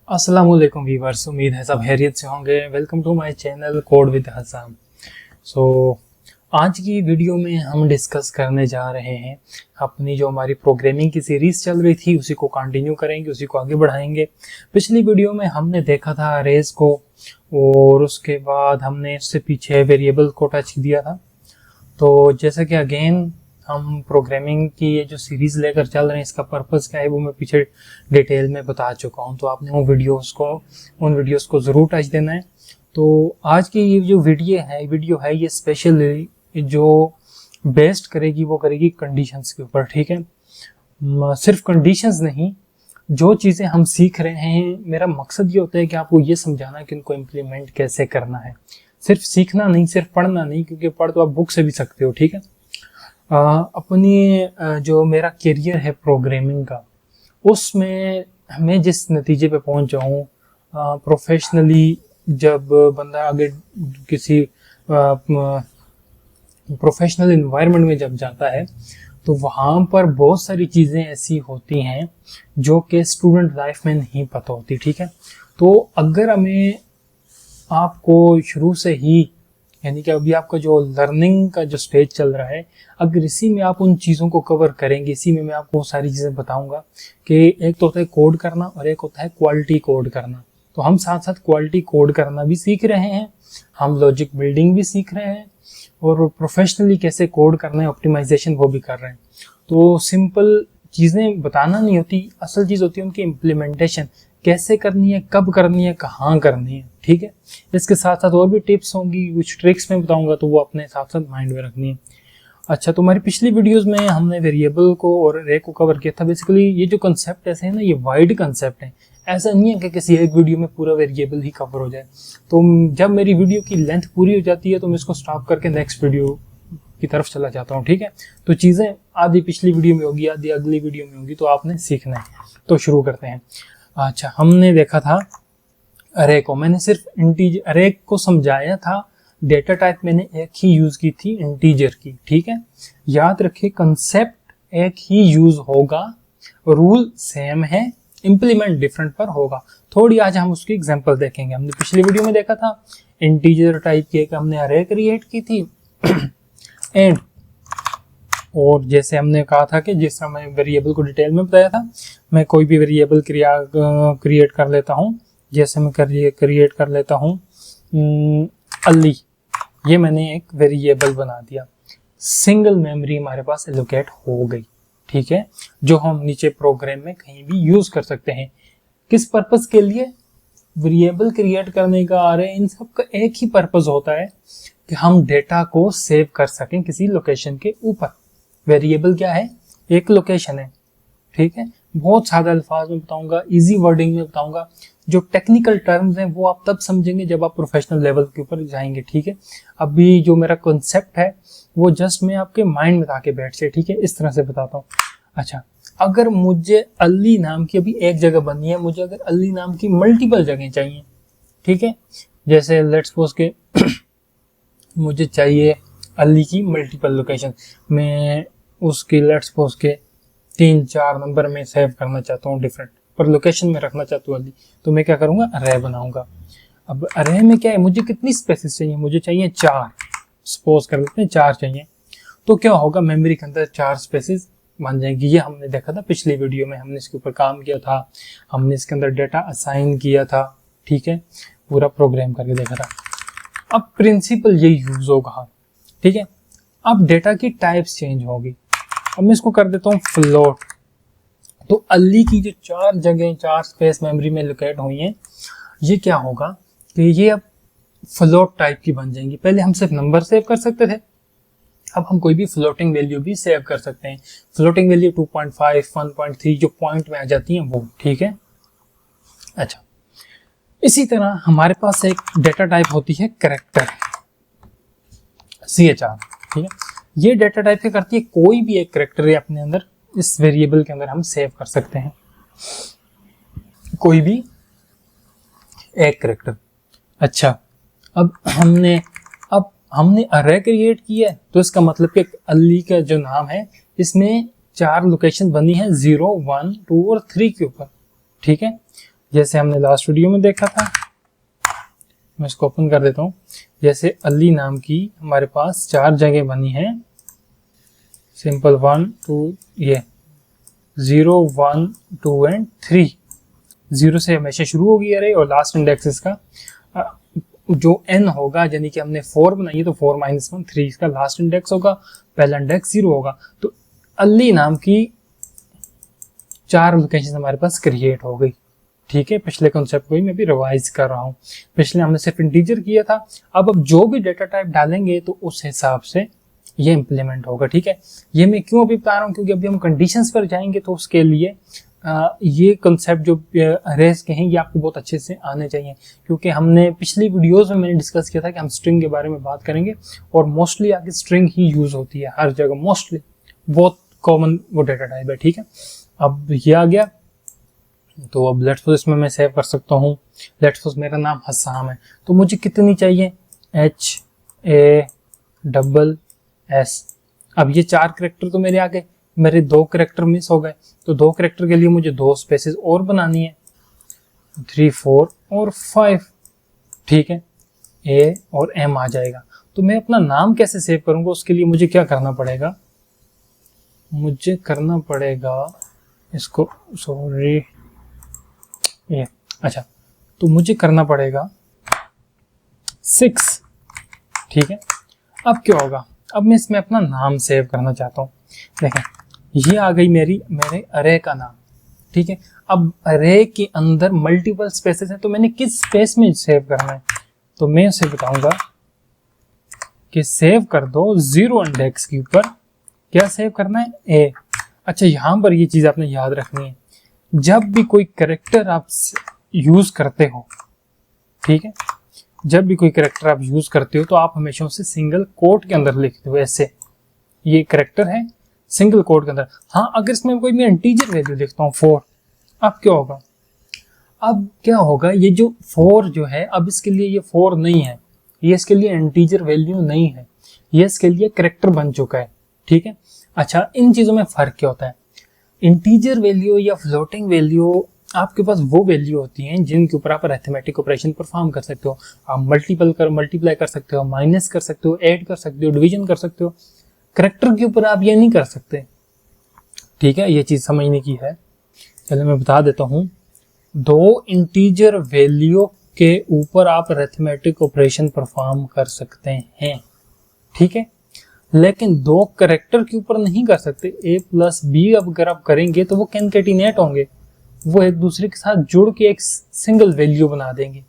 अस्सलाम वालेकुम व्यूअर्स, उम्मीद है सब खैरियत से होंगे। Welcome to my channel code with Hassam. So आज की वीडियो में हम डिस्कस करने जा रहे हैं अपनी जो हमारी प्रोग्रामिंग की सीरीज़ चल रही थी उसी को कंटिन्यू करेंगे, उसी को आगे बढ़ाएंगे। पिछली वीडियो में हमने देखा था अरेज को और उसके बाद हमने इससे पीछे वेरिएबल को टच दिया था। तो जैसा कि अगेन हम प्रोग्रामिंग की ये जो सीरीज़ लेकर चल रहे हैं, इसका पर्पज़ क्या है वो मैं पीछे डिटेल में बता चुका हूँ। तो आपने उन वीडियोस को ज़रूर टच देना है। तो आज की ये जो वीडियो है ये स्पेशली जो बेस्ड करेगी वो करेगी कंडीशंस के ऊपर, ठीक है। सिर्फ कंडीशंस नहीं, जो चीज़ें हम सीख रहे हैं, मेरा मकसद ये होता है कि आपको ये समझाना कि उनको इम्प्लीमेंट कैसे करना है। सिर्फ सीखना नहीं, सिर्फ पढ़ना नहीं, क्योंकि पढ़ तो आप बुक से भी सकते हो, ठीक है। अपनी जो मेरा करियर है प्रोग्रामिंग का, उसमें मैं जिस नतीजे पे पहुंच जाऊँ प्रोफेशनली, जब बंदा आगे किसी प्रोफेशनल इन्वायरमेंट में जब जाता है तो वहाँ पर बहुत सारी चीज़ें ऐसी होती हैं जो कि स्टूडेंट लाइफ में नहीं पता होती, ठीक है। तो अगर हमें आपको शुरू से ही, यानी कि अभी आपका जो लर्निंग का जो स्टेज चल रहा है, अगर इसी में आप उन चीज़ों को कवर करेंगे, इसी में मैं आपको सारी चीज़ें बताऊंगा कि एक तो होता है कोड करना और एक होता है क्वालिटी कोड करना। तो हम साथ साथ क्वालिटी कोड करना भी सीख रहे हैं, हम लॉजिक बिल्डिंग भी सीख रहे हैं और प्रोफेशनली कैसे कोड करना है, ऑप्टिमाइजेशन वो भी कर रहे हैं। तो सिंपल चीज़ें बताना नहीं होती, असल चीज़ होती है उनकी इम्प्लीमेंटेशन, कैसे करनी है, कब करनी है, कहाँ करनी है, ठीक है। इसके साथ साथ और भी टिप्स होंगी, कुछ ट्रिक्स में बताऊंगा, तो वो अपने साथ साथ माइंड में रखनी है। अच्छा, तो हमारी पिछली वीडियोस में हमने वेरिएबल को और अरे को कवर किया था। बेसिकली ये जो कंसेप्ट ऐसे है ना, ये वाइड कंसेप्ट है, ऐसा नहीं है कि किसी एक वीडियो में पूरा वेरिएबल ही कवर हो जाए। तो जब मेरी वीडियो की लेंथ पूरी हो जाती है तो मैं इसको स्टॉप करके नेक्स्ट वीडियो की तरफ चला जाता हूँ, ठीक है। तो चीज़ें आधी पिछली वीडियो में होगी, आधी अगली वीडियो में होगी, तो आपने सीखना है। तो शुरू करते हैं। अच्छा, हमने देखा था अरे को, मैंने सिर्फ इंटीजर अरे को समझाया था, डेटा टाइप मैंने एक ही यूज की थी, इंटीजर की, ठीक है। याद रखिए कंसेप्ट एक ही यूज होगा, रूल सेम है, इंप्लीमेंट डिफरेंट पर होगा। थोड़ी आज हम उसकी एग्जांपल देखेंगे। हमने पिछली वीडियो में देखा था इंटीजर टाइप की एक हमने अरे क्रिएट की थी एंड, और जैसे हमने कहा था कि जिस समय वेरिएबल को डिटेल में बताया था, मैं कोई भी वेरिएबल क्रिएट कर लेता हूँ। जैसे मैं क्रिएट कर लेता हूँ अली, ये मैंने एक वेरिएबल बना दिया, सिंगल मेमोरी हमारे पास एलोकेट हो गई, ठीक है, जो हम नीचे प्रोग्राम में कहीं भी यूज कर सकते हैं। किस पर्पस के लिए? वेरिएबल क्रिएट करने का आ रहे हैं, इन सब का एक ही पर्पस होता है कि हम डेटा को सेव कर सकें किसी लोकेशन के ऊपर। वेरिएबल क्या है? एक लोकेशन है, ठीक है। बहुत सादा अल्फाज में बताऊंगा, इजी वर्डिंग में बताऊंगा। जो टेक्निकल टर्म्स हैं वो आप तब समझेंगे जब आप प्रोफेशनल लेवल के ऊपर जाएंगे, ठीक है। अभी जो मेरा कॉन्सेप्ट है वो जस्ट मैं आपके माइंड में आके बैठ जाए, ठीक है, इस तरह से बताता हूँ। अच्छा, अगर मुझे अली नाम की अभी एक जगह बननी है, मुझे अगर अली नाम की मल्टीपल जगह चाहिए, ठीक है। जैसे लेट्स सपोज के मुझे चाहिए अली की मल्टीपल लोकेशन, मैं उसकी लेट्स सपोज के 3-4 नंबर में सेव करना चाहता हूँ डिफरेंट, पर लोकेशन में रखना चाहता हूँ अली, तो मैं क्या करूँगा? अरे बनाऊंगा। अब अरे में क्या है, मुझे कितनी स्पेसेस चाहिए? मुझे चाहिए 4, सपोज कर लेते हैं 4 चाहिए। तो क्या होगा, मेमोरी के अंदर 4 स्पेसेस बन जाएंगी। ये हमने देखा था पिछली वीडियो में, हमने इसके ऊपर काम किया था, हमने इसके अंदर डेटा असाइन किया था, ठीक है, पूरा प्रोग्राम करके देखा था। अब प्रिंसिपल यही यूज होगा, ठीक है। अब डेटा की टाइप्स चेंज होगी। अब मैं इसको कर देता हूँ फ्लोट। तो अली की जो 4 जगह 4 स्पेस मेमोरी में लोकेट हुई हैं, ये क्या होगा कि ये अब फ्लोट टाइप की बन जाएंगी। पहले हम सिर्फ नंबर सेव कर सकते थे, अब हम कोई भी फ्लोटिंग वैल्यू भी सेव कर सकते हैं। फ्लोटिंग वैल्यू 2.5, 1.3 जो पॉइंट में आ जाती हैं वो, ठीक है। अच्छा, इसी तरह हमारे पास एक डेटा टाइप होती है कैरेक्टर, CHR, ठीक है। ये डेटा टाइप क्या करती है, कोई भी एक कैरेक्टर अपने अंदर इस वेरिएबल के अंदर हम सेव कर सकते हैं, कोई भी एक कैरेक्टर। अच्छा, अब हमने अरे क्रिएट किया है, तो इसका मतलब कि अली का जो नाम है इसमें 4 लोकेशन बनी है, 0, 1, 2 और 3 के ऊपर, ठीक है। जैसे हमने लास्ट वीडियो में देखा था, मैं इसको ओपन कर देता हूँ। जैसे अली नाम की हमारे पास 4 जगह बनी है, सिंपल 1 2, ये 0 1 2 एंड 3। 0 से हमेशा शुरू होगी अरे, और लास्ट इंडेक्स इसका जो n होगा, यानी कि हमने 4 बनाई है तो 4 - 1 3 इसका लास्ट इंडेक्स होगा, पहला इंडेक्स 0 होगा। तो अली नाम की 4 लोकेशन हमारे पास क्रिएट हो गई। ठीक है, पिछले कॉन्सेप्ट को ही मैं भी रिवाइज कर रहा हूँ। पिछले हमने सिर्फ इंटीजर किया था, अब जो भी डेटा टाइप डालेंगे तो उस हिसाब से ये इम्प्लीमेंट होगा। ठीक है, ये मैं क्यों अभी बता रहा हूँ, क्योंकि अभी हम कंडीशंस पर जाएंगे तो उसके लिए ये कॉन्सेप्ट जो अरेज के हैं ये आपको बहुत अच्छे से आने चाहिए, क्योंकि हमने पिछली वीडियोस में मैंने डिस्कस किया था कि हम स्ट्रिंग के बारे में बात करेंगे, और मोस्टली आगे स्ट्रिंग ही यूज होती है हर जगह, मोस्टली बहुत कॉमन वो डेटा टाइप है। ठीक है, अब ये आ गया, तो अब लेट्स सपोज इसमें मैं सेव कर सकता हूँ। लेट्स सपोज मेरा नाम हसाम है, तो मुझे कितनी चाहिए, HASS। अब ये 4 कैरेक्टर तो मेरे आ गए, मेरे 2 कैरेक्टर मिस हो गए, तो 2 कैरेक्टर के लिए मुझे 2 स्पेसेस और बनानी है, 3 4 और 5। ठीक है, A और M आ जाएगा। तो मैं अपना नाम कैसे सेव करूंगा, उसके लिए मुझे क्या करना पड़ेगा, मुझे करना पड़ेगा इसको, सॉरी ये, अच्छा, तो मुझे करना पड़ेगा 6। ठीक है, अब क्या होगा, अब मैं इसमें अपना नाम सेव करना चाहता हूँ। देखें, ये आ गई मेरे अरे का नाम। ठीक है, अब अरे के अंदर मल्टीपल स्पेसेस हैं, तो मैंने किस स्पेस में सेव करना है, तो मैं उसे बताऊंगा कि सेव कर दो 0 इंडेक्स के ऊपर। क्या सेव करना है, ए। अच्छा, यहां पर ये चीज आपने याद रखनी है, जब भी कोई कैरेक्टर आप यूज करते हो, ठीक है, जब भी कोई कैरेक्टर आप यूज करते हो तो आप हमेशा उसे सिंगल कोट के अंदर लिखते हो। ऐसे ये कैरेक्टर है सिंगल कोट के अंदर। हाँ, अगर इसमें कोई मैं इंटीजर वैल्यू लिखता हूँ 4, अब क्या होगा, अब क्या होगा, ये जो 4 जो है, अब इसके लिए ये 4 नहीं है, ये इसके लिए इंटीजर वैल्यू नहीं है, ये इसके लिए कैरेक्टर बन चुका है। ठीक है, अच्छा, इन चीजों में फर्क क्या होता है, इंटीजर वैल्यू या फ्लोटिंग वैल्यू आपके पास वो वैल्यू होती हैं जिनके ऊपर आप अरिथमेटिक ऑपरेशन परफॉर्म कर सकते हो। आप मल्टीप्लाई कर सकते हो, माइनस कर सकते हो, ऐड कर सकते हो, डिवीजन कर सकते हो। कैरेक्टर के ऊपर आप ये नहीं कर सकते। ठीक है, ये चीज समझने की है। चलो मैं बता देता हूँ, 2 इंटीजर वैल्यू के ऊपर आप अरिथमेटिक ऑपरेशन परफॉर्म कर सकते हैं। ठीक है, लेकिन 2 कैरेक्टर के ऊपर नहीं कर सकते। A + B अगर आप करेंगे तो वो कैनकेटिनेट होंगे, वो एक दूसरे के साथ जुड़ के एक सिंगल वैल्यू बना देंगे।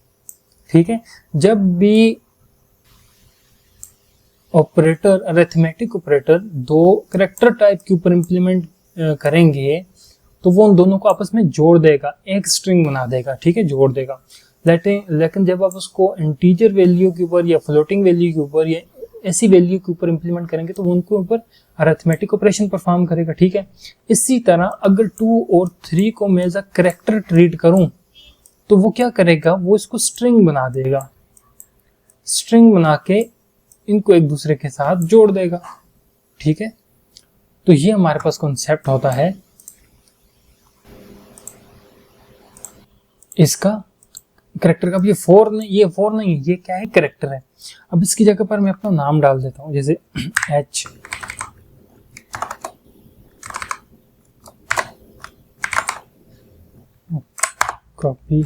ठीक है, जब भी operator, arithmetic operator 2 character type के ऊपर इंप्लीमेंट करेंगे तो वो उन दोनों को आपस में जोड़ देगा, एक स्ट्रिंग बना देगा। ठीक है, जोड़ देगा। लेकिन जब आप उसको इंटीजर वैल्यू के ऊपर या फ्लोटिंग वैल्यू के ऊपर या ऐसी वैल्यू के ऊपर इंप्लीमेंट करेंगे तो वो उनके ऊपर अरिथमेटिक ऑपरेशन परफॉर्म करेगा। ठीक है, इसी तरह अगर 2 और 3 को मैं एज अ कैरेक्टर ट्रीट करूं तो वो क्या करेगा, वो इसको स्ट्रिंग बना देगा, स्ट्रिंग बना के इनको एक दूसरे के साथ जोड़ देगा। ठीक है, तो ये हमारे पास कॉन्सेप्ट होता है इसका कैरेक्टर का। अब ये 4 नहीं, ये क्या है, कैरेक्टर है। अब इसकी जगह पर मैं अपना नाम डाल देता हूं, जैसे H, कॉपी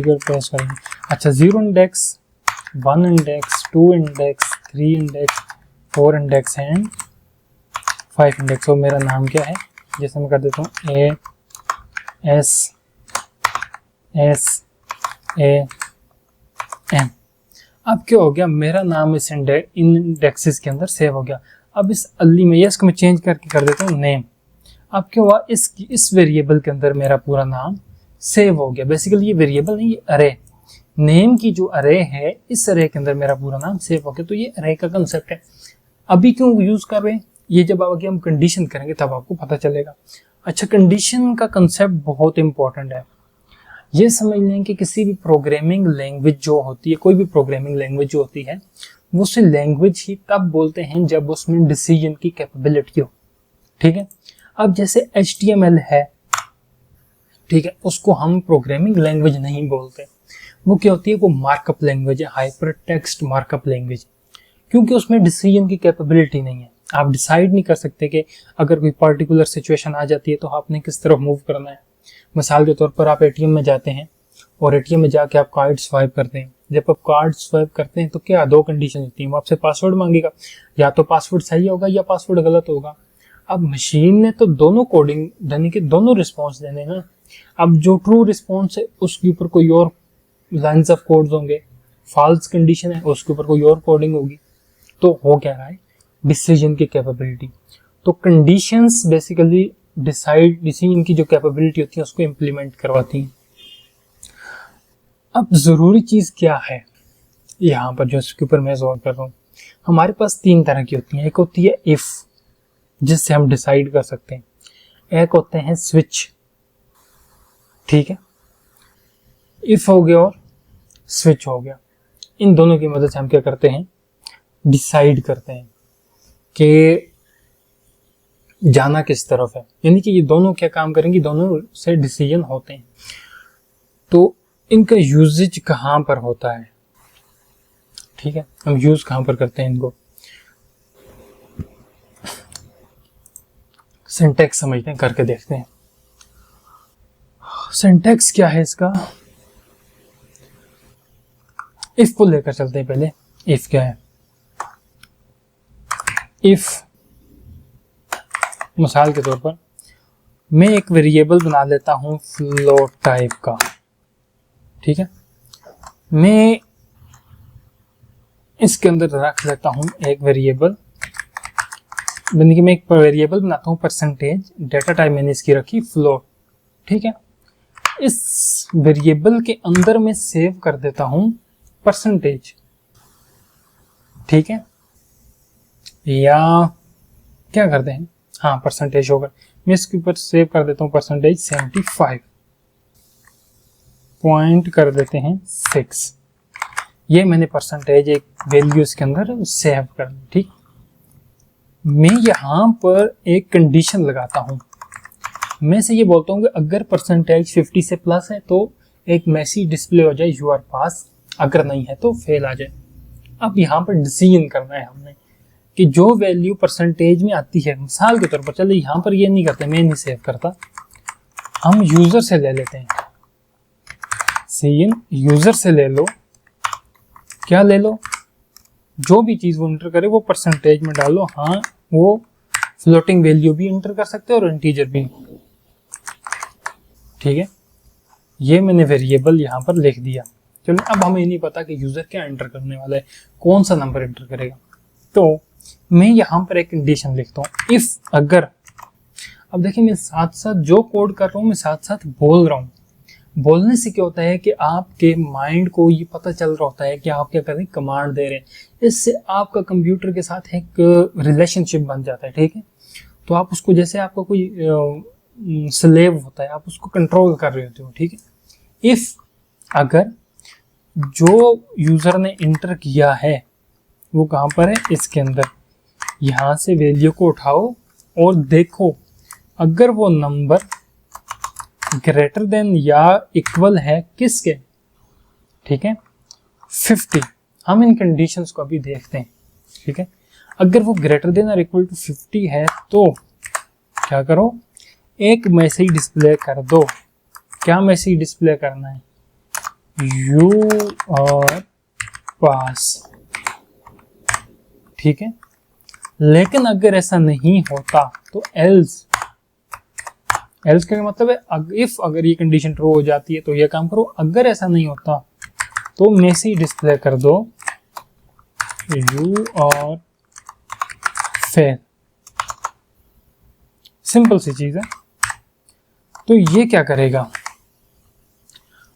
कर पेस्ट करेंगे। अच्छा, 0 index, 1 index, 2 index, 3 index, 4 index and 5 index. और मेरा नाम क्या है, जैसे मैं कर देता हूँ ASSAM। अब क्या हो गया, मेरा नाम इस इंडेक्सेस के अंदर सेव हो गया। अब इस अली में इसको मैं चेंज करके कर देता हूँ नेम। अब क्या हुआ, इस वेरिएबल के अंदर मेरा पूरा नाम सेव हो गया। बेसिकली ये वेरिएबल नहीं, ये अरे, नेम की जो अरे है, इस अरे के अंदर मेरा पूरा नाम सेव हो गया। तो ये अरे का कंसेप्ट है। अभी क्यों यूज कर रहे हैं, ये जब आगे हम कंडीशन करेंगे तब आपको पता चलेगा। अच्छा, कंडीशन का कंसेप्ट बहुत इंपॉर्टेंट है। ये समझ लें कि किसी भी प्रोग्रामिंग लैंग्वेज जो होती है, कोई भी प्रोग्रामिंग लैंग्वेज जो होती है, वो उसे लैंग्वेज ही तब बोलते हैं जब उसमें डिसीजन की कैपेबिलिटी हो। ठीक है, अब जैसे HTML है, ठीक है, उसको हम प्रोग्रामिंग लैंग्वेज नहीं बोलते। वो क्या होती है, वो मार्कअप लैंग्वेज है, हाइपर टेक्स्ट मार्कअप लैंग्वेज, क्योंकि उसमें डिसीजन की कैपेबिलिटी नहीं है। आप डिसाइड नहीं कर सकते कि अगर कोई पर्टिकुलर सिचुएशन आ जाती है तो आपने किस तरफ मूव करना है। मिसाल के तौर पर आप एटीएम में जाते हैं और एटीएम में जाके आप कार्ड स्वाइप करते हैं। जब आप कार्ड स्वाइप करते हैं तो क्या दो कंडीशन होती हैं, वो आपसे पासवर्ड मांगेगा, या तो पासवर्ड सही होगा या पासवर्ड गलत होगा। अब मशीन ने तो दोनों कोडिंग यानी कि दोनों रिस्पॉन्स देने हैं। अब जो ट्रू रिस्पॉन्स है उसके ऊपर कोई और लाइन्स ऑफ कोड्स होंगे, फॉल्स कंडीशन है उसके ऊपर कोई और कोडिंग होगी। तो हो क्या रहा है, डिसीजन की कैपेबिलिटी। तो कंडीशंस बेसिकली डिसीजन की जो कैपेबिलिटी होती है उसको इम्प्लीमेंट करवाती हैं। अब जरूरी चीज क्या है यहाँ पर जो इसके ऊपर मैं जोर कर रहा हूँ, हमारे पास तीन तरह की होती है। एक होती है इफ, जिससे हम डिसाइड कर सकते हैं। एक होते हैं स्विच, ठीक है, इफ हो गया और स्विच हो गया। इन दोनों की मदद से हम क्या करते हैं, डिसाइड करते हैं कि जाना किस तरफ है। यानी कि ये दोनों क्या काम करेंगे, दोनों से डिसीजन होते हैं। तो इनका यूजेज कहाँ पर होता है, ठीक है, हम यूज कहाँ पर करते हैं इनको। सिंटैक्स समझते हैं, करके देखते हैं। सिंटैक्स क्या है इसका, इफ को लेकर चलते हैं पहले। इफ क्या है, इफ मिसाल के तौर पर मैं एक वेरिएबल बना लेता हूं फ्लोट टाइप का, ठीक है, मैं इसके अंदर रख लेता हूं एक वेरिएबल, यानी कि मैं एक वेरिएबल बनाता हूं परसेंटेज, डेटा टाइप मैंने इसकी रखी फ्लोट, ठीक है। इस वेरिएबल के अंदर मैं सेव कर देता हूं परसेंटेज, ठीक है, या क्या करते हैं, हाँ परसेंटेज होगा, मैं इसके ऊपर सेव कर देता हूँ परसेंटेज 75, पॉइंट कर देते हैं 6। ये मैंने परसेंटेज एक वैल्यू इसके अंदर सेव कर दी, ठीक। मैं यहाँ पर एक कंडीशन लगाता हूँ, मैं से ये बोलता हूँ कि अगर परसेंटेज 50 से प्लस है तो एक मैसेज डिस्प्ले हो जाए यू आर पास, अगर नहीं है तो फेल आ जाए। अब यहाँ पर डिसीजन करना है हमने कि जो वैल्यू परसेंटेज में आती है, मिसाल के तौर पर चलो यहाँ पर ये नहीं करते, मैं नहीं सेव करता, हम यूजर से ले लेते हैं। सीन यूजर से ले लो, क्या ले लो, जो भी चीज वो इंटर करे वो परसेंटेज में डालो। हाँ, वो फ्लोटिंग वैल्यू भी इंटर कर सकते हैं और इंटीजर भी, ठीक है। ये मैंने वेरिएबल यहाँ पर लिख दिया। चलो अब हमें नहीं पता कि यूजर क्या इंटर करने वाला है, कौन सा नंबर इंटर करेगा, तो मैं यहाँ पर एक कंडीशन लिखता हूँ इफ अगर। अब देखिए मैं साथ साथ जो कोड कर रहा हूँ मैं साथ साथ बोल रहा हूँ। बोलने से क्या होता है कि आपके माइंड को ये पता चल रहा होता है कि आप क्या कर रहे हैं, कमांड दे रहे हैं। इससे आपका कंप्यूटर के साथ एक रिलेशनशिप बन जाता है, ठीक है। तो आप उसको, जैसे आपका कोई स्लेव होता है, आप उसको कंट्रोल कर रहे होते हो, ठीक है। इफ अगर जो यूजर ने इंटर किया है वो कहाँ पर है, इसके अंदर, यहाँ से वैल्यू को उठाओ और देखो अगर वो नंबर ग्रेटर देन या इक्वल है किसके, ठीक है, 50। हम इन कंडीशंस को अभी देखते हैं, ठीक है। अगर वो ग्रेटर देन और इक्वल टू 50 है तो क्या करो, एक मैसेज डिस्प्ले कर दो। क्या मैसेज डिस्प्ले करना है, यू आर पास, ठीक है। लेकिन अगर ऐसा नहीं होता तो एल्स का मतलब है इफ अगर ये कंडीशन ट्रू हो जाती है तो ये काम करो, अगर ऐसा नहीं होता तो मैसेज डिस्प्ले कर दो यू आर फेल। सिंपल सी चीज है। तो ये क्या करेगा,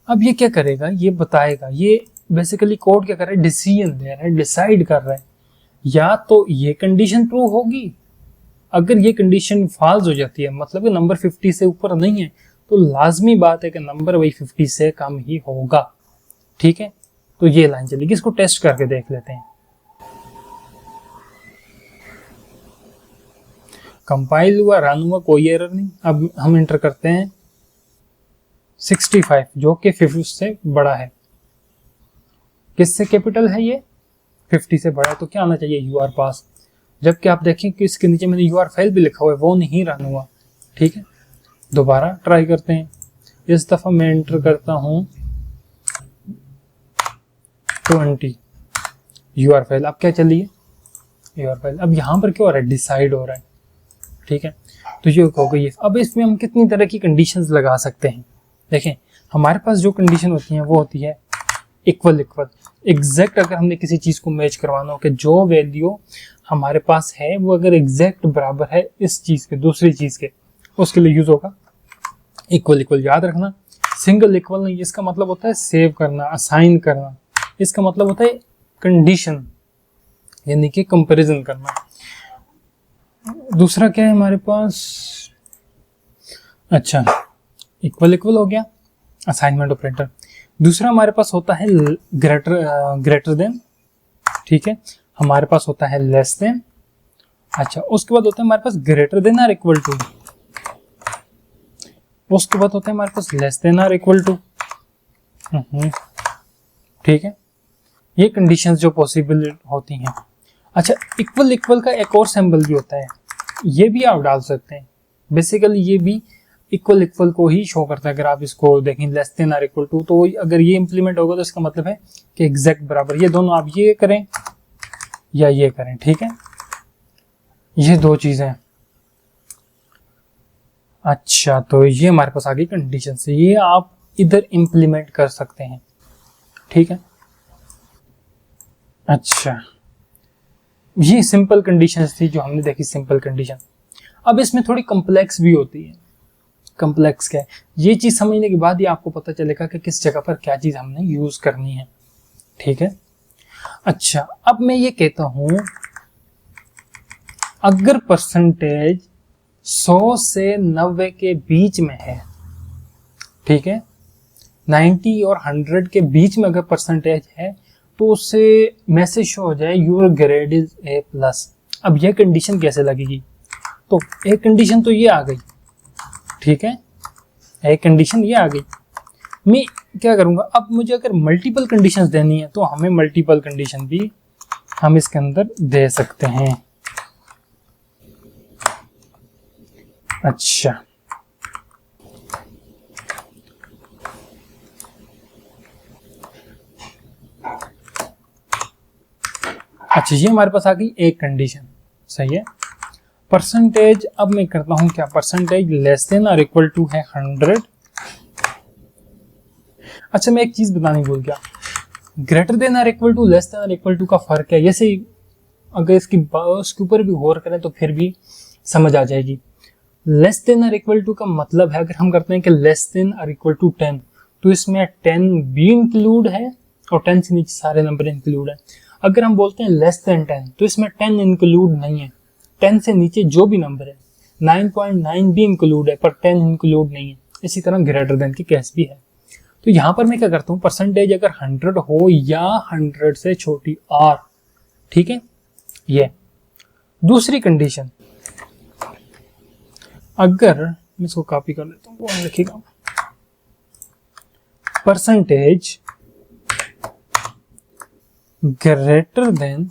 अब ये क्या करेगा, ये बताएगा, ये बेसिकली कोड क्या कर रहा है, डिसीजन दे रहा है, डिसाइड कर रहा है। या तो ये कंडीशन ट्रू होगी, अगर ये कंडीशन फॉल्स हो जाती है, मतलब कि नंबर 50 से ऊपर नहीं है, तो लाजमी बात है कि नंबर वही 50 से कम ही होगा, ठीक है। तो ये लाइन चलेगी, इसको टेस्ट करके देख लेते हैं। कंपाइल हुआ, रन हुआ, कोई एरर नहीं। अब हम एंटर करते हैं 65 जो कि 50 से बड़ा है। किससे कैपिटल है ये? 50 से बड़ा है, तो क्या आना चाहिए? यू आर पास। जबकि आप देखें कि इसके नीचे मैंने यू आर फेल भी लिखा हुआ है, वो नहीं रन हुआ। ठीक है, दोबारा ट्राई करते हैं। इस दफा मैं एंटर करता हूं 20, यू आर फेल। अब क्या चलिए, यू आर फेल। अब यहाँ पर क्या हो रहा है? डिसाइड हो रहा है। ठीक है, तो ये हो गई है। अब इसमें हम कितनी तरह की कंडीशंस लगा सकते हैं? देखें, हमारे पास जो कंडीशन होती है वो होती है इक्वल इक्वल, एग्जैक्ट। अगर हमने किसी चीज को मैच करवाना हो कि जो वैल्यू हमारे पास है वो अगर एग्जैक्ट बराबर है इस चीज के, दूसरी चीज के, उसके लिए यूज होगा इक्वल इक्वल। याद रखना, सिंगल इक्वल नहीं, इसका मतलब होता है सेव करना, असाइन करना। इसका मतलब होता है कंडीशन, यानी कि कंपैरिजन करना। दूसरा क्या है हमारे पास? अच्छा, इक्वल इक्वल हो गया, असाइनमेंट ऑपरेटर। दूसरा हमारे पास होता है ग्रेटर देन। ठीक है, हमारे पास होता है लेस देन। अच्छा, उसके बाद होता है हमारे पास ग्रेटर देन और इक्वल टू। उसके बाद होता है हमारे पास लेस देन और इक्वल टू। ठीक है, ये कंडीशंस जो पॉसिबल होती हैं। अच्छा, इक्वल इक्वल का एक और सिंबल भी होता है, ये भी आप डाल सकते हैं। बेसिकली ये भी इक्वल इक्वल को ही शो करता है। अगर आप इसको देखें लेस देन और इक्वल टू, तो अगर ये इंप्लीमेंट होगा तो इसका मतलब है कि एग्जैक्ट बराबर। ये दोनों आप ये करें या ये करें। ठीक है, ये दो चीजें। अच्छा, तो ये हमारे पास आ गई कंडीशन से, ये आप इधर इंप्लीमेंट कर सकते हैं। ठीक है, अच्छा, ये सिंपल कंडीशंस थी जो हमने देखी, सिंपल कंडीशन। अब इसमें थोड़ी कॉम्प्लेक्स भी होती है। कॉम्प्लेक्स क्या है, ये चीज समझने के बाद ही आपको पता चलेगा कि किस जगह पर क्या चीज हमने यूज करनी है। ठीक है, अच्छा, अब मैं ये कहता हूं अगर परसेंटेज 100 से 90 के बीच में है, ठीक है, 90 और 100 के बीच में अगर परसेंटेज है तो उससे मैसेज शो हो जाए योर ग्रेड इज A+। अब यह कंडीशन कैसे लगेगी? तो एक कंडीशन तो ये आ गई। ठीक है, एक कंडीशन ये आ गई। मैं क्या करूंगा, अब मुझे अगर मल्टीपल कंडीशंस देनी है तो हमें मल्टीपल कंडीशन भी हम इसके अंदर दे सकते हैं। अच्छा, अच्छा, ये हमारे पास आ गई एक कंडीशन। सही है, परसेंटेज। अब मैं करता हूं क्या, परसेंटेज लेस देन और इक्वल टू है 100। अच्छा, मैं एक चीज बताने भूल गया, ग्रेटर देन और इक्वल टू, लेस देन और इक्वल टू का फर्क है। जैसे अगर इसके ऊपर भी गौर करें तो फिर भी समझ आ जाएगी। लेस देन और इक्वल टू का मतलब है, अगर हम करते हैं कि लेस देन और इक्वल टू 10, तो इसमें 10 भी इंक्लूड है और 10 से नीचे सारे नंबर इंक्लूड है। अगर हम बोलते हैं लेस देन 10, तो इसमें 10 इंक्लूड नहीं है। 10 से नीचे जो भी नंबर है, 9.9 भी इंक्लूड है पर 10 इंक्लूड नहीं है। इसी तरह ग्रेटर देन की केस भी है। तो यहां पर मैं क्या करता हूं, परसेंटेज अगर 100 हो या 100 से छोटी आर, ठीक है, ये दूसरी कंडीशन। अगर मैं इसको कॉपी कर लेता हूं, वो लिखिएगा, percentage greater than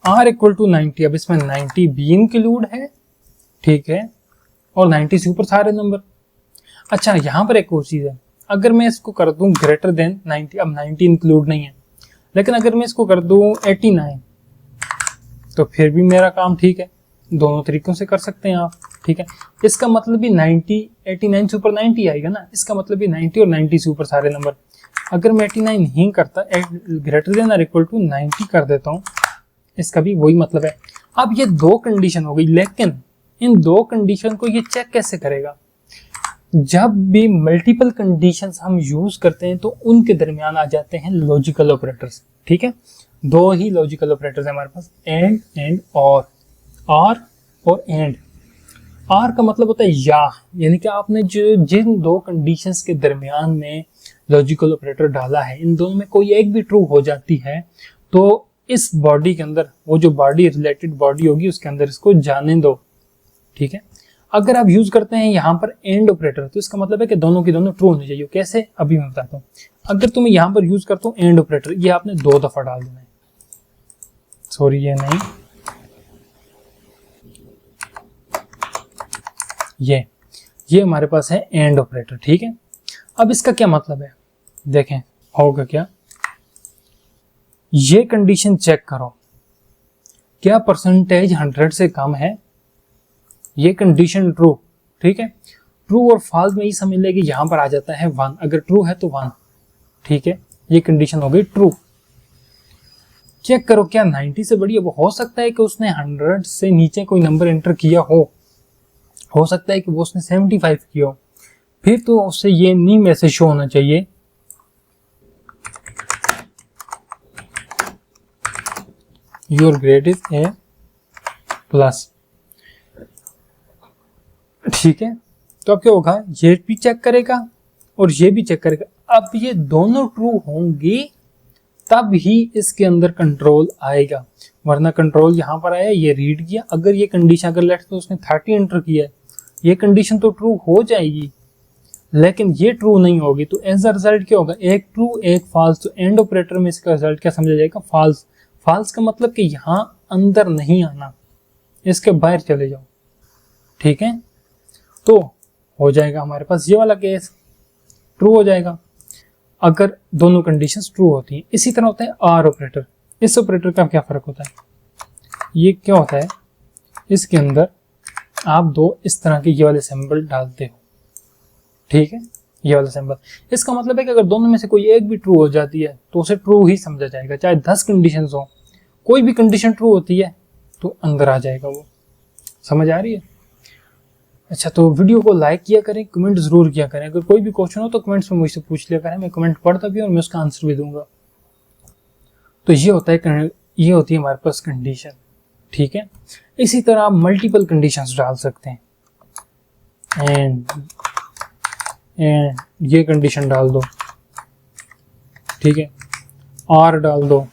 or equal to 90। अब इसमें 90 भी इंक्लूड है, ठीक है, और 90 से ऊपर सारे नंबर। अच्छा, यहां पर एक और चीज है, अगर मैं इसको कर दूं ग्रेटर देन 90, अब 90 इंक्लूड नहीं है, लेकिन अगर मैं इसको कर दूं 89, तो फिर भी मेरा काम ठीक है। दोनों तरीकों से कर सकते हैं आप। ठीक है, इसका मतलब भी 90, 89 से ऊपर 90 आएगा ना, इसका मतलब भी 90 और 90 से ऊपर सारे नंबर। अगर मैं 89 नहीं करता, ग्रेटर देन और इक्वल टू 90 कर देता हूं, इसका भी वही मतलब है। अब ये दो कंडीशन हो गई, लेकिन इन दो कंडीशन को ये चेक कैसे करेगा? जब भी मल्टीपल कंडीशंस हम यूज करते हैं तो उनके दरमियान आ जाते हैं लॉजिकल ऑपरेटर्स। ठीक है, दो ही लॉजिकल ऑपरेटर्स हैं हमारे पास, एंड और, आर और एंड। आर का मतलब होता है या, यानी कि आपने जो जिन दो कंडीशंस के दरमियान में लॉजिकल ऑपरेटर डाला है, इन दोनों में कोई एक भी ट्रू हो जाती है तो इस बॉडी के अंदर, वो जो बॉडी रिलेटेड बॉडी होगी उसके अंदर इसको जाने दो। ठीक है, अगर आप यूज करते हैं यहाँ पर एंड ऑपरेटर, तो इसका मतलब है कि दोनों की दोनों ट्रू होनी चाहिए। कैसे, अभी मैं बताता हूँ। अगर तुम्हें यहाँ पर यूज करता हूँ एंड ऑपरेटर, ये आपने 2 दफा डाल देना है, सॉरी ये नहीं, ये हमारे पास है एंड ऑपरेटर, ठीक है। अब इसका क्या मतलब है, देखें होगा क्या, ये कंडीशन चेक करो, क्या परसेंटेज 100 से कम है, ये कंडीशन ट्रू, ठीक है। ट्रू और फॉल्स में ये समझ ले कि यहां पर आ जाता है 1, अगर ट्रू है तो 1, ठीक है, ये कंडीशन हो गई ट्रू। चेक करो क्या 90 से बड़ी है, वो हो सकता है कि उसने 100 से नीचे कोई नंबर एंटर किया हो सकता है कि वो उसने 75 किया हो, फिर तो उससे ये नहीं मैसेज शो होना चाहिए your grade is a plus, ठीक है। तो अब क्या होगा, ये भी चेक करेगा और ये भी चेक करेगा। अब ये दोनों ट्रू होंगी तब ही इसके अंदर कंट्रोल आएगा, वरना कंट्रोल यहां पर आया, ये रीड किया, अगर ये कंडीशन, अगर लेट्स तो उसने 30 एंटर किया है, ये कंडीशन तो ट्रू हो जाएगी, लेकिन ये ट्रू नहीं होगी, तो एज अ रिजल्ट क्या होगा, एक ट्रू एक फॉल्स। तो एंड ऑपरेटर में इसका रिजल्ट क्या समझा जाएगा, फॉल्स। फॉल्स का मतलब कि यहां अंदर नहीं आना, इसके बाहर चले जाओ, ठीक है। तो हो जाएगा हमारे पास ये वाला केस, ट्रू हो जाएगा अगर दोनों कंडीशंस ट्रू होती हैं। इसी तरह होता है आर ऑपरेटर। इस ऑपरेटर का क्या फर्क होता है, ये क्या होता है, इसके अंदर आप 2 इस तरह के ये वाले सिंबल डालते हो, ठीक है, ये वाला सिंबल। इसका मतलब है कि अगर दोनों में से कोई एक भी ट्रू हो जाती है तो उसे ट्रू ही समझा जाएगा, चाहे 10 कंडीशंस हो, कोई भी कंडीशन ट्रू होती है तो अंदर आ जाएगा वो। समझ आ रही है? अच्छा, तो वीडियो को लाइक किया करें, कमेंट जरूर किया करें, अगर कोई भी क्वेश्चन हो तो कमेंट्स में मुझसे पूछ लिया करें, मैं कमेंट पढ़ता भी और मैं उसका आंसर भी दूंगा। तो ये होता है, ये होती है हमारे पास कंडीशन, ठीक है। इसी तरह आप मल्टीपल कंडीशंस डाल सकते हैं, एंड ये कंडीशन डाल दो, ठीक है, और डाल दो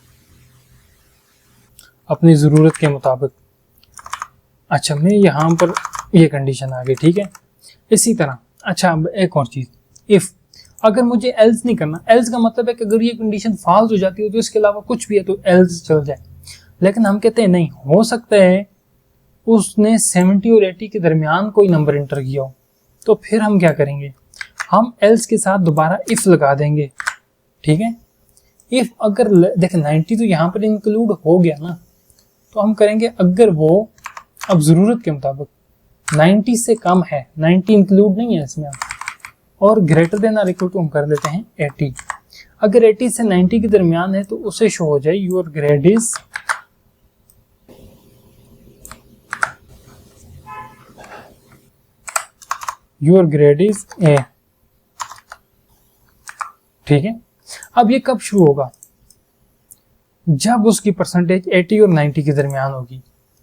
अपनी ज़रूरत के मुताबिक। अच्छा, मैं यहाँ पर ये कंडीशन आ गई, ठीक है। इसी तरह अच्छा, अब एक और चीज़, इफ़, अगर मुझे एल्स नहीं करना, एल्स का मतलब है कि अगर ये कंडीशन फॉल्स हो जाती है तो इसके अलावा कुछ भी है तो एल्स चल जाए, लेकिन हम कहते हैं नहीं, हो सकता है उसने 70 और 80 के दरमियान कोई नंबर एंटर किया हो, तो फिर हम क्या करेंगे, हम एल्स के साथ दोबारा इफ़ लगा देंगे, ठीक है। इफ़ अगर देखें 90 तो यहाँ पर इंक्लूड हो गया ना, तो हम करेंगे अगर वो अब ज़रूरत के मुताबिक 90 से कम है, 90 इंक्लूड नहीं है इसमें, और ग्रेटर देन और इक्वल टू हम कर देते हैं 80। अगर 80 से 90 के दरमियान है तो उसे शो हो जाए योर ग्रेड इज ए, ठीक है। अब ये कब शुरू होगा, जब उसकी परसेंटेज 80 और 90 के दरमियान होगी,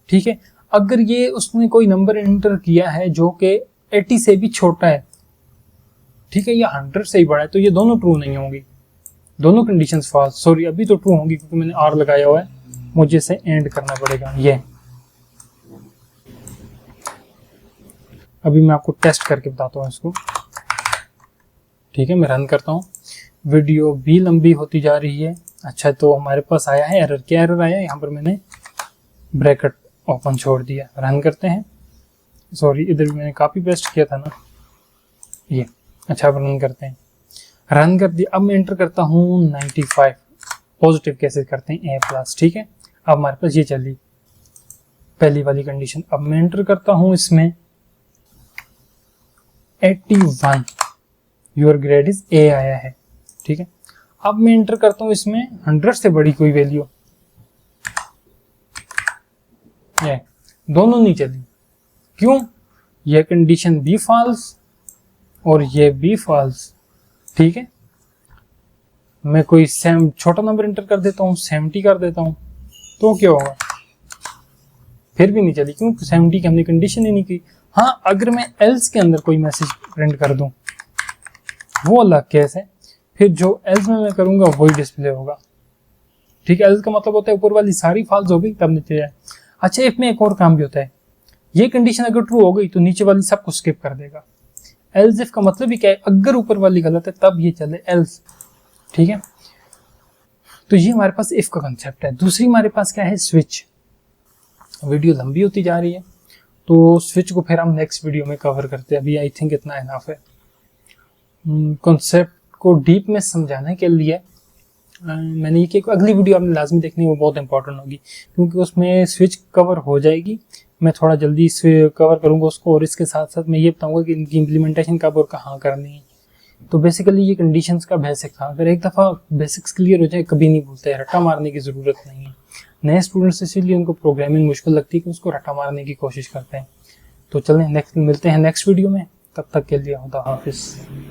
ठीक है। अगर ये उसने कोई नंबर एंटर किया है जो कि 80 से भी छोटा है, ठीक है, या 100 से ही बड़ा है, तो ये दोनों ट्रू नहीं होंगी, दोनों कंडीशंस फॉल्स, सॉरी अभी तो ट्रू होंगी क्योंकि मैंने आर लगाया हुआ है, मुझे इसे एंड करना पड़ेगा। ये अभी मैं आपको टेस्ट करके बताता हूँ इसको, ठीक है। मैं रन करता हूँ, वीडियो भी लंबी होती जा रही है। अच्छा, तो हमारे पास आया है एरर, क्या एरर आया, यहाँ पर मैंने ब्रैकेट ओपन छोड़ दिया। रन करते हैं, सॉरी इधर मैंने कॉपी पेस्ट किया था ना ये। अच्छा, अब रन करते हैं, रन कर दिया। अब मैं एंटर करता हूँ 95, पॉजिटिव कैसे करते हैं, ए प्लस, ठीक है। अब हमारे पास ये चली पहली वाली कंडीशन। अब मैं एंटर करता हूँ इसमें 81, योर ग्रेड इज ए आया है, ठीक है। अब मैं एंटर करता हूँ इसमें 100 से बड़ी कोई वैल्यू, ये दोनों नहीं चली, क्यों, ये कंडीशन भी फॉल्स और ये भी फॉल्स, ठीक है। मैं कोई छोटा नंबर एंटर कर देता हूँ, 70 कर देता हूँ, तो क्या होगा, फिर भी नहीं चली, क्यों, 70 की हमने कंडीशन ही नहीं की। हाँ, अगर मैं एल्स के अंदर कोई मैसेज प्रिंट कर दूं वो अलग केस है, फिर जो एल्स में मैं करूंगा वही डिस्प्ले होगा, ठीक है। एल्स का मतलब होता है ऊपर वाली सारी फॉल्स हो गई तब नीचे जाए। अच्छा, इफ में एक और काम भी होता है, ये कंडीशन अगर ट्रू हो गई तो नीचे वाली सबको स्किप कर देगा। एल्स इफ का मतलब ही क्या है, अगर ऊपर वाली गलत है तब ये चले एल्स, ठीक है। तो ये हमारे पास इफ का कंसेप्ट है। दूसरी हमारे पास क्या है, स्विच। वीडियो लंबी होती जा रही है तो स्विच को फिर हम नेक्स्ट वीडियो में कवर करते हैं, अभी आई थिंक इतना इनफ है। कॉन्सेप्ट को डीप में समझाने के लिए मैंने ये कि अगली वीडियो आपने लाजमी देखनी है, वो बहुत इंपॉर्टेंट होगी क्योंकि उसमें स्विच कवर हो जाएगी। मैं थोड़ा जल्दी कवर करूंगा उसको, और इसके साथ साथ मैं ये बताऊंगा कि इनकी इम्प्लीमेंटेशन कब और कहाँ करनी है। तो बेसिकली ये कंडीशंस का बेसिक था। अगर एक दफ़ा बेसिक्स क्लियर हो जाए कभी नहीं भूलते, रट्टा मारने की ज़रूरत नहीं है। नए स्टूडेंट्स इसीलिए उनको प्रोग्रामिंग मुश्किल लगती है कि उसको रट्टा मारने की कोशिश करते हैं। तो चलें नेक्स्ट मिलते हैं नेक्स्ट वीडियो में, तब तक के लिए खुदा हाफिज़।